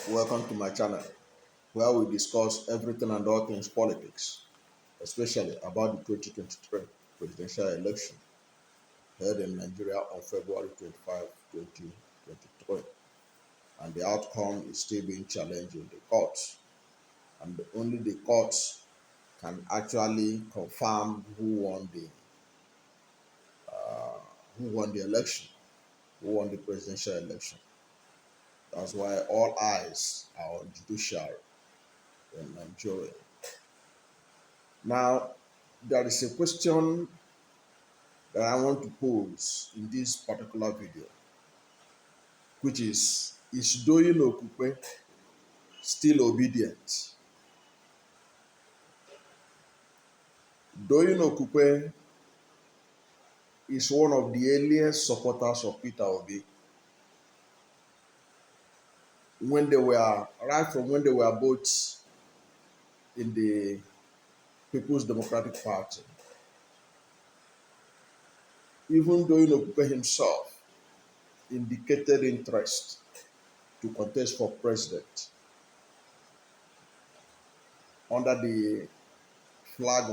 Welcome to my channel, where we discuss everything and all things politics, especially about the 2023 presidential election held in Nigeria on February 25, 2023. And the outcome is still being challenged in the courts. And only the courts can actually confirm who won the election, who won the presidential election. That's why all eyes are on judiciary in Nigeria. Now, there is a question that I want to pose in this particular video, which is Doyin Okupe still obedient? Doyin Okupe is one of the earliest supporters of Peter Obi right from when they were both in the People's Democratic Party. Even Doyin Okupe himself indicated interest to contest for president under the flag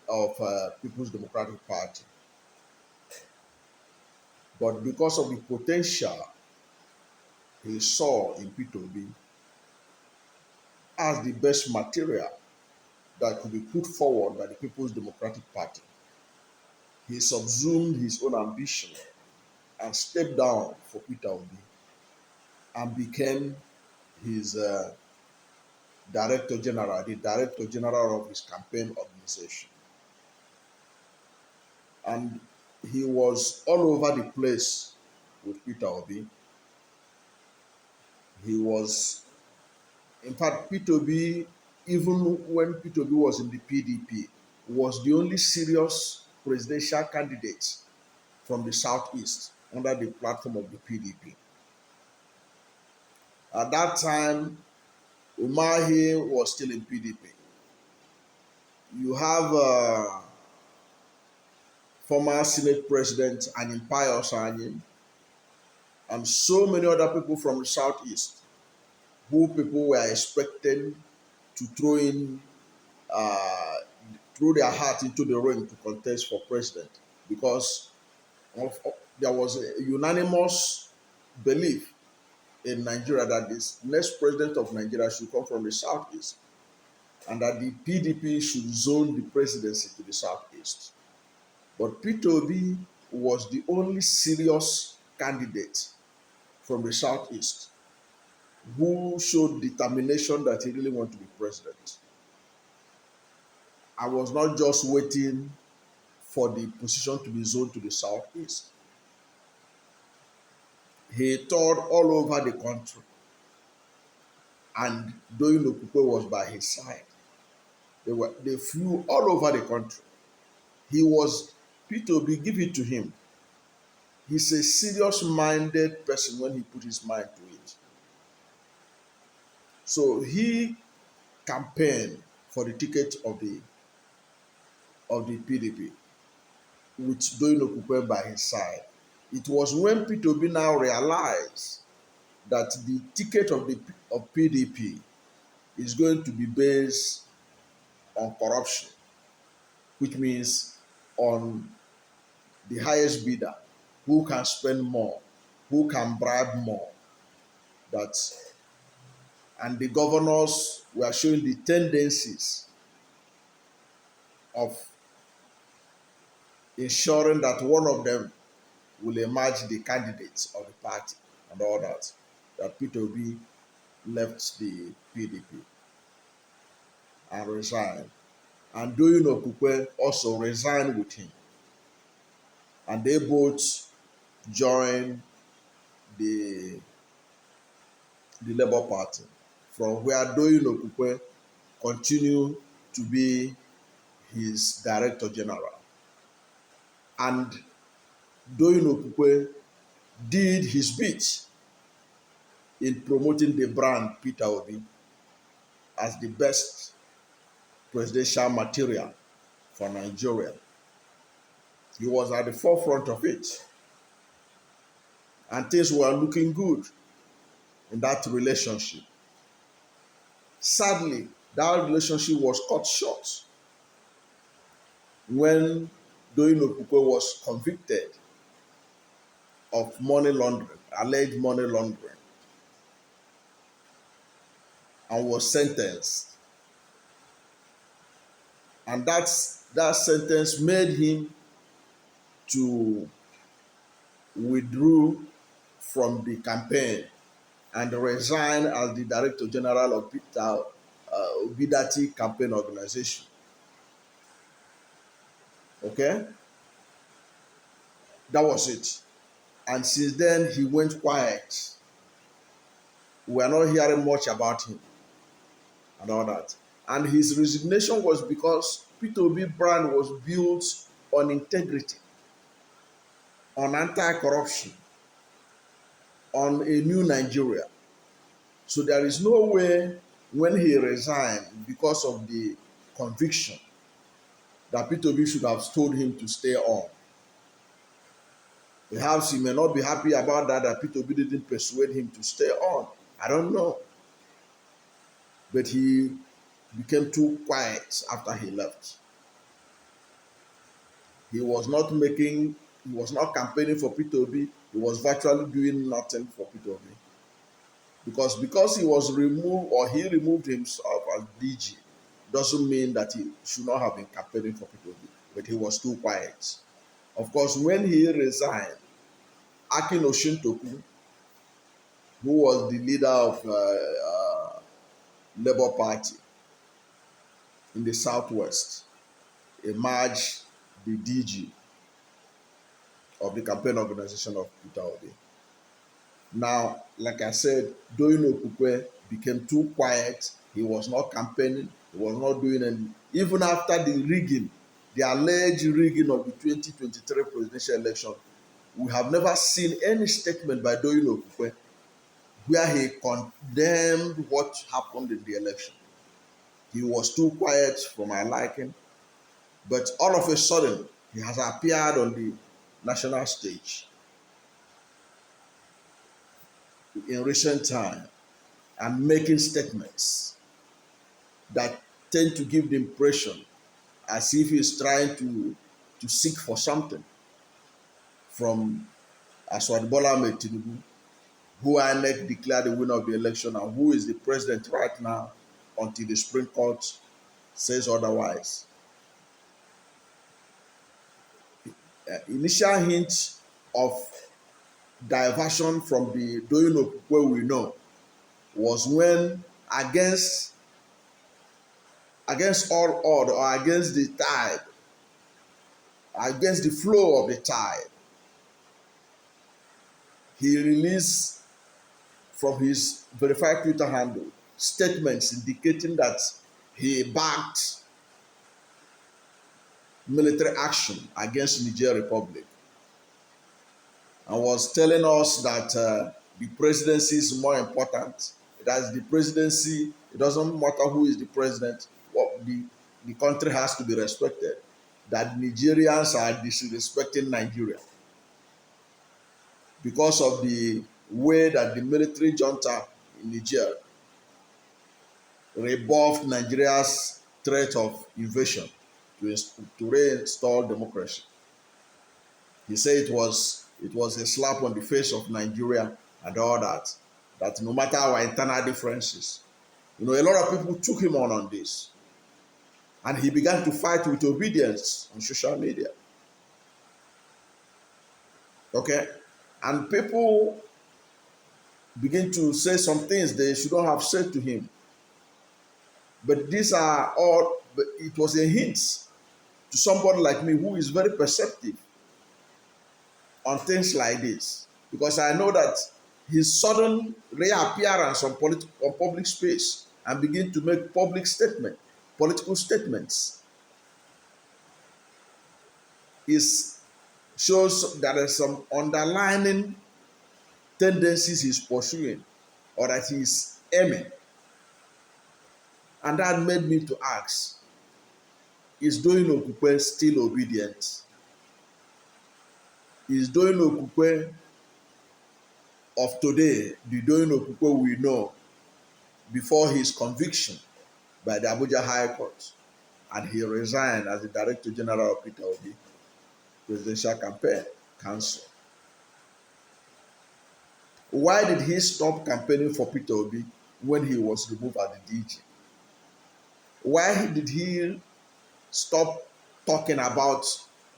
of People's Democratic Party. But because of the potential he saw in Peter Obi as the best material that could be put forward by the People's Democratic Party, he subsumed his own ambition and stepped down for Peter Obi and became his the director general of his campaign organization. And he was all over the place with Peter Obi. In fact, Peter Obi, even when Peter Obi was in the PDP, was the only serious presidential candidate from the Southeast under the platform of the PDP. At that time, Umahi was still in PDP. You have former Senate President Anyim Pius Anyim and so many other people from the Southeast who people were expecting to throw their heart into the ring to contest for president, because there was a unanimous belief in Nigeria that this next president of Nigeria should come from the Southeast and that the PDP should zone the presidency to the Southeast. But Peter Obi was the only serious candidate from the Southeast who showed determination that he really wanted to be president. I was not just waiting for the position to be zoned to the Southeast. He toured all over the country, and Doyin Okupe was by his side. They flew all over the country. Peter Obi, give it to him. He's a serious-minded person when he put his mind to it. So he campaigned for the ticket of the PDP with Doyin Okupe by his side. It was when Peter Obi now realized that the ticket of PDP is going to be based on corruption, which means on the highest bidder, who can spend more, who can bribe more. And the governors were showing the tendencies of ensuring that one of them will emerge the candidates of the party and all that Peter Obi left the PDP and resigned. And Doyin Okupe also resigned with him. And they both joined the Labour Party, from where Doyin Okupe continued to be his director general. And Doyin Okupe did his bit in promoting the brand Peter Obi as the best presidential material for Nigeria. He was at the forefront of it. And things were looking good in that relationship. Sadly, that relationship was cut short when Doyin Okupe was convicted of money laundering, alleged money laundering, and was sentenced. And that sentence made him to withdraw from the campaign and resign as the Director General of Obidient campaign organization. Okay? That was it. And since then, he went quiet. We are not hearing much about him and all that. And his resignation was because Peter Obi brand was built on integrity, on anti-corruption, on a new Nigeria. So there is no way when he resigned because of the conviction that Peter Obi should have told him to stay on. Perhaps he may not be happy about that Peter Obi didn't persuade him to stay on. I don't know. But he became too quiet after he left. He was not campaigning for Peter Obi. He was virtually doing nothing for Peter Obi. Because he was removed, or he removed himself as DG, doesn't mean that he should not have been campaigning for Peter Obi. But he was too quiet. Of course, when he resigned, Akin Oshuntokun, who was the leader of Labour Party in the Southwest, emerged the DG of the campaign organization of Peter Obi. Now, like I said, Doyin Okupe became too quiet. He was not campaigning. He was not doing anything. Even after the rigging, the alleged rigging of the 2023 presidential election, we have never seen any statement by Doyin Okupe where he condemned what happened in the election. He was too quiet for my liking. But all of a sudden, he has appeared on the national stage in recent time and making statements that tend to give the impression as if he's trying to seek for something from Aswad Bola Ahmed Tinubu, who INEC declared the winner of the election and who is the president right now until the Supreme Court says otherwise. Initial hints of diversion from the Doyin Okupe we know was when against all odds, or against the tide, against the flow of the tide, he released from his verified Twitter handle statements indicating that he backed military action against Niger Republic and was telling us that the presidency is more important. That the presidency, it doesn't matter who is the president, what the country has to be respected. That Nigerians are disrespecting Nigeria because of the way that the military junta in Niger rebuffed Nigeria's threat of invasion to reinstall democracy. He said it was a slap on the face of Nigeria and all that. That no matter our internal differences, a lot of people took him on this, and he began to fight with Obidient on social media. Okay, and people begin to say some things they shouldn't have said to him. But these are all. But it was a hint to somebody like me who is very perceptive on things like this, because I know that his sudden reappearance on public space and begin to make political statements, shows that there's some underlying tendencies he's pursuing or that he's aiming. And that made me to ask, is Doyin Okupe still obedient? Is Doyin Okupe of today the Doyin Okupe we know before his conviction by the Abuja High Court, and he resigned as the Director General of Peter Obi Presidential Campaign Council. Why did he stop campaigning for Peter Obi when he was removed as the DG? Why did he stop talking about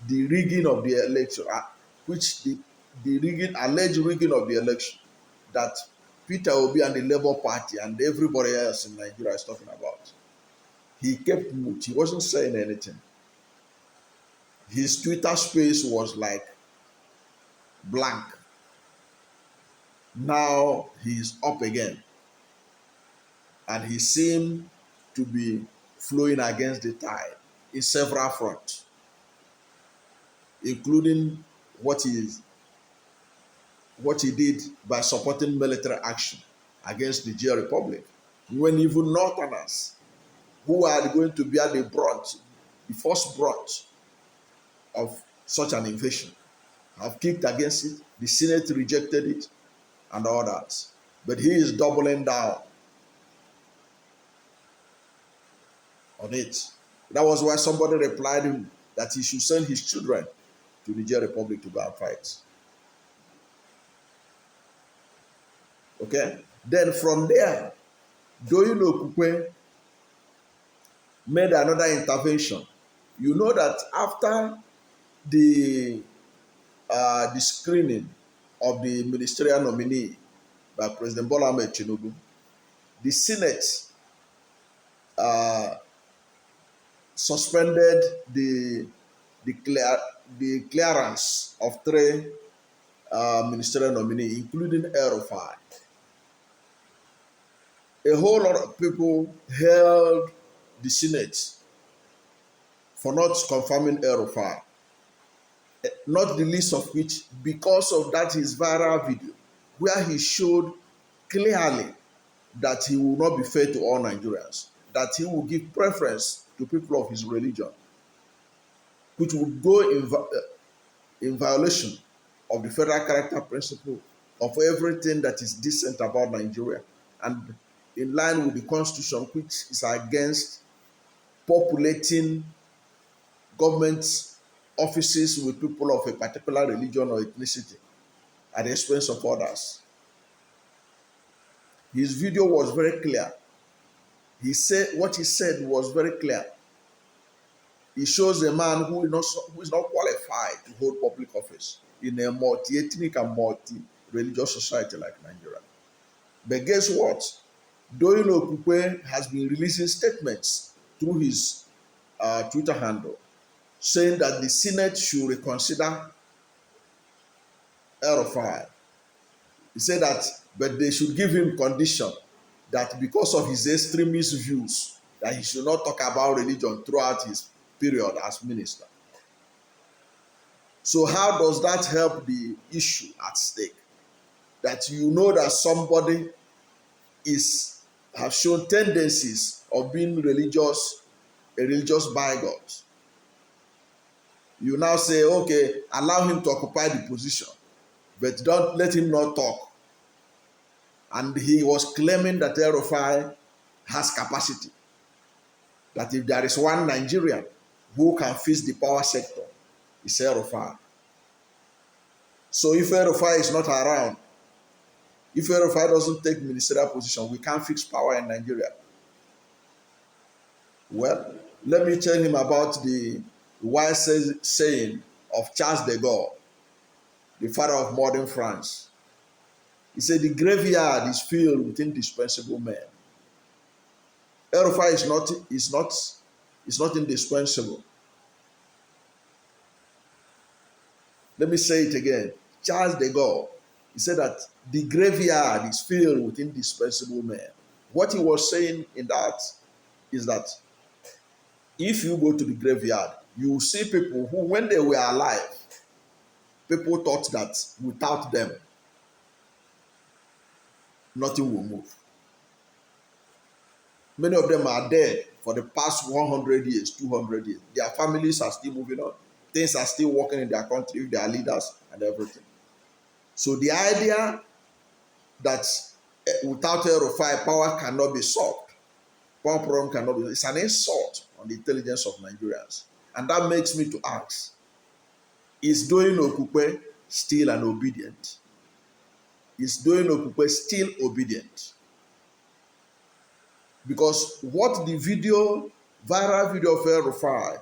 the rigging of the election, which the rigging, alleged rigging of the election that Peter Obi and the Labour Party and everybody else in Nigeria is talking about? He kept mute. He wasn't saying anything. His Twitter space was like blank. Now he's up again, and he seemed to be flowing against the tide in several fronts, including what he did by supporting military action against the Niger Republic, when even Northerners, who are going to bear the brunt, the first brunt of such an invasion, have kicked against it. The Senate rejected it and all that. But he is doubling down on it. That was why somebody replied him that he should send his children to the Niger Republic to go and fight. Okay? Then from there, Doyin Okupe made another intervention. You know that after the screening of the ministerial nominee by President Bola Ahmed Tinubu, the Senate suspended the clearance of three ministerial nominees, including El-Rufai. A whole lot of people held the Senate for not confirming El-Rufai, not the least of which because of that his viral video where he showed clearly that he will not be fair to all Nigerians, that he will give preference to people of his religion, which would go in violation of the federal character principle of everything that is decent about Nigeria, and in line with the Constitution, which is against populating government offices with people of a particular religion or ethnicity at the expense of others. His video was very clear. He said what he said was very clear. He shows a man who is not qualified to hold public office in a multi-ethnic and multi-religious society like Nigeria. But guess what? Doyin Okupe has been releasing statements through his Twitter handle saying that the Senate should reconsider El-Rufai. He said that, but they should give him condition that because of his extremist views, that he should not talk about religion throughout his period as minister. So how does that help the issue at stake? That you know that somebody have shown tendencies of being a religious bigot. You now say, okay, allow him to occupy the position, but don't let him not talk. And he was claiming that El-Rufai has capacity. That if there is one Nigerian who can fix the power sector, it's El-Rufai. So if El-Rufai is not around, if El-Rufai doesn't take ministerial position, we can't fix power in Nigeria. Well, let me tell him about the wise saying of Charles de Gaulle, the father of modern France. He said, the graveyard is filled with indispensable men. El-Rufai is not indispensable. Let me say it again. Charles de Gaulle, he said that the graveyard is filled with indispensable men. What he was saying in that is that if you go to the graveyard, you will see people who, when they were alive, people thought that without them, nothing will move. Many of them are dead for the past 100 years, 200 years. Their families are still moving on. Things are still working in their country with their leaders and everything. So the idea that Without El-Rufai, power cannot be solved. Power problem cannot be. It's an insult on the intelligence of Nigerians. And that makes me to ask, is Doyin Okupe still an obedient? Is Doyin Okupe still obedient? Because what the viral video of El-Rufai,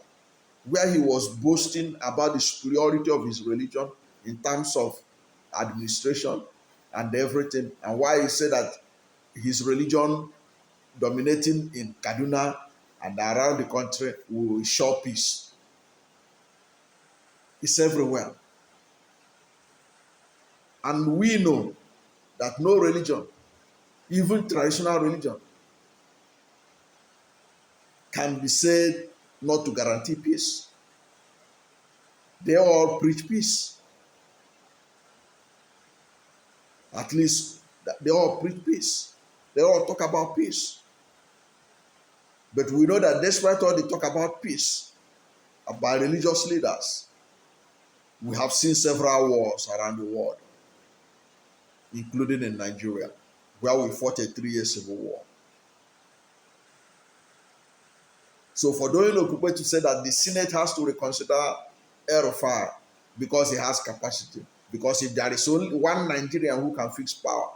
where he was boasting about the superiority of his religion in terms of administration and everything, and why he said that his religion dominating in Kaduna and around the country will ensure peace. It's everywhere. And we know that no religion, even traditional religion, can be said not to guarantee peace. They all preach peace. At least they all preach peace. They all talk about peace. But we know that despite all they talk about peace, about religious leaders, we have seen several wars around the world, including in Nigeria, where we fought a 3-year civil war. So for Doyin Okupe to say that the Senate has to reconsider El-Rufai because he has capacity, because if there is only one Nigerian who can fix power,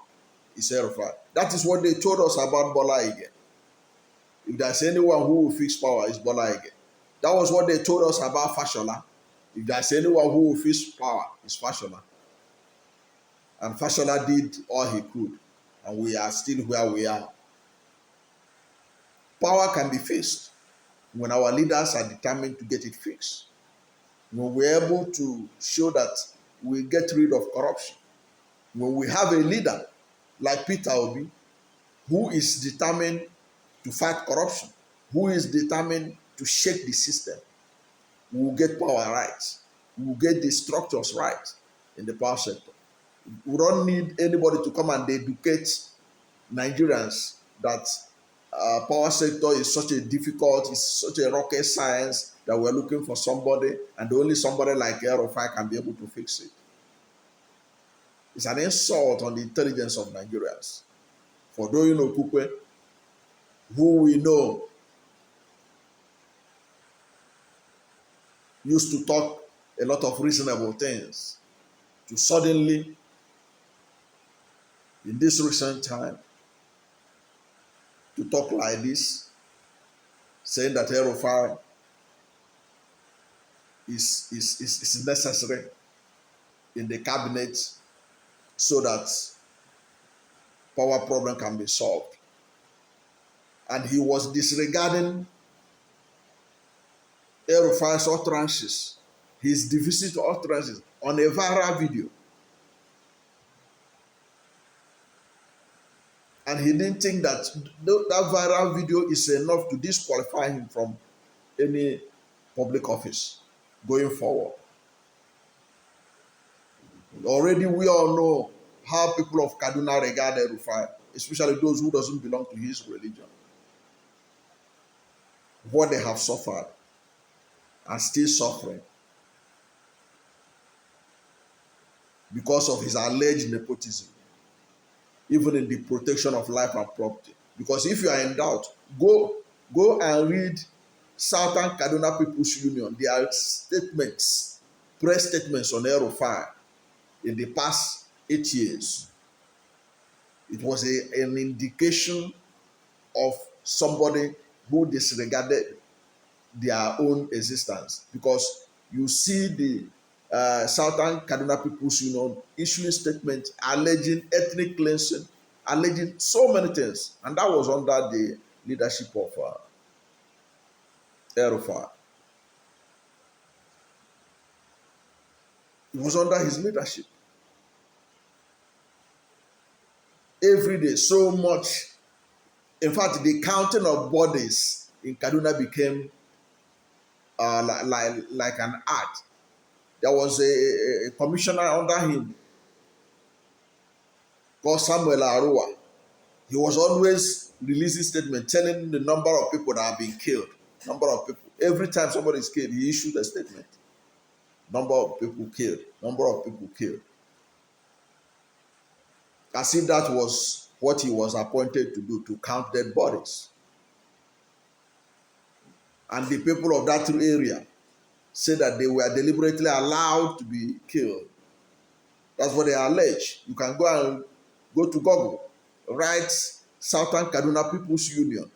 it's El-Rufai. That is what they told us about Bola Ige. If there's anyone who will fix power, it's Bola Ige. That was what they told us about Fashola. If there's anyone who will fix power, it's Fashola. And Fashola did all he could, and we are still where we are. Power can be fixed when our leaders are determined to get it fixed. When we're able to show that we get rid of corruption. When we have a leader like Peter Obi, who is determined to fight corruption, who is determined to shake the system, we will get power right. We will get the structures right in the power sector. We don't need anybody to come and educate Nigerians that power sector is such a difficult, it's such a rocket science that we're looking for somebody, and only somebody like El-Rufai can be able to fix it. It's an insult on the intelligence of Nigerians. For Doyin Okupe, who we know used to talk a lot of reasonable things, to suddenly, in this recent time, to talk like this, saying that El-Rufai is necessary in the cabinet so that power problem can be solved. And he was disregarding El-Rufai's utterances, his divisive utterances on a viral video. And he didn't think that that viral video is enough to disqualify him from any public office going forward. Already we all know how people of Kaduna regard El-Rufai, especially those who doesn't belong to his religion. What they have suffered and still suffering because of his alleged nepotism, even in the protection of life and property. Because if you are in doubt, go and read Southern Kaduna People's Union, their statements, press statements on El-Rufai in the past 8 years. It was an indication of somebody who disregarded their own existence, because you see the Southern Kaduna People's Union issuing statements alleging ethnic cleansing, alleging so many things, and that was under the leadership of El-Rufai. It was under his leadership. Every day, so much. In fact, the counting of bodies in Kaduna became like an art. There was a commissioner under him called Samuel Arua. He was always releasing statements telling the number of people that have been killed. Number of people. Every time somebody is killed, he issued a statement. Number of people killed. Number of people killed. As if that was what he was appointed to do, to count dead bodies. And the people of that area say that they were deliberately allowed to be killed. That's what they allege. You can go to Google, write Southern Kaduna People's Union.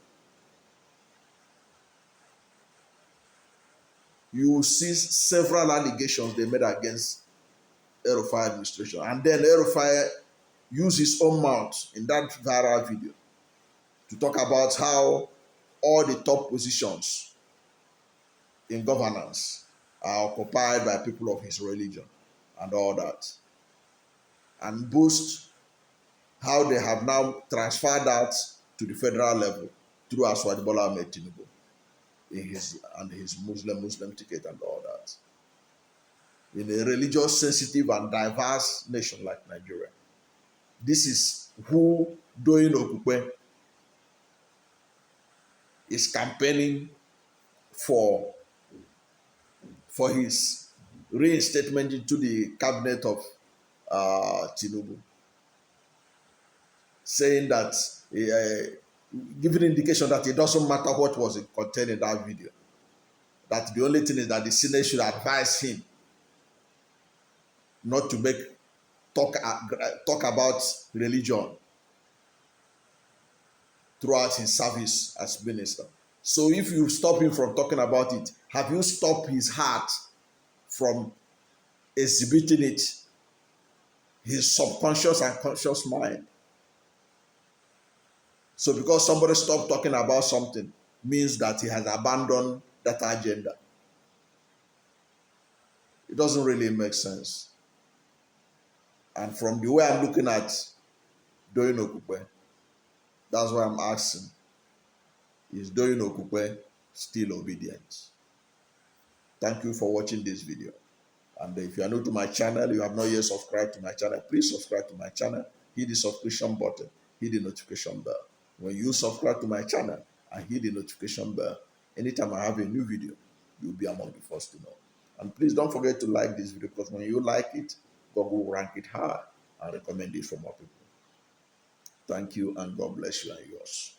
You will see several allegations they made against El-Rufai administration. And then El-Rufai used his own mouth in that viral video to talk about how all the top positions in governance are occupied by people of his religion and all that. And boast how they have now transferred that to the federal level through Aswad Bola Ahmed Tinubu in his Muslim ticket and all that. In a religious, sensitive, and diverse nation like Nigeria, this is who Doyin Okupe is campaigning for his reinstatement into the cabinet of Tinubu, saying that, giving indication that it doesn't matter what was contained in that video, that the only thing is that the Senate should advise him not to talk about religion throughout his service as minister. So if you stop him from talking about it, have you stopped his heart from exhibiting it, his subconscious and conscious mind? So because somebody stopped talking about something means that he has abandoned that agenda. It doesn't really make sense. And from the way I'm looking at Doyin Okupe, that's why I'm asking, is Doyin Okupe still obedient? Thank you for watching this video. And if you are new to my channel, you have not yet subscribed to my channel, please subscribe to my channel, hit the subscription button, hit the notification bell. When you subscribe to my channel and hit the notification bell, anytime I have a new video, you'll be among the first to know. And please don't forget to like this video, because when you like it, Google will rank it high and recommend it for more people. Thank you, and God bless you and yours.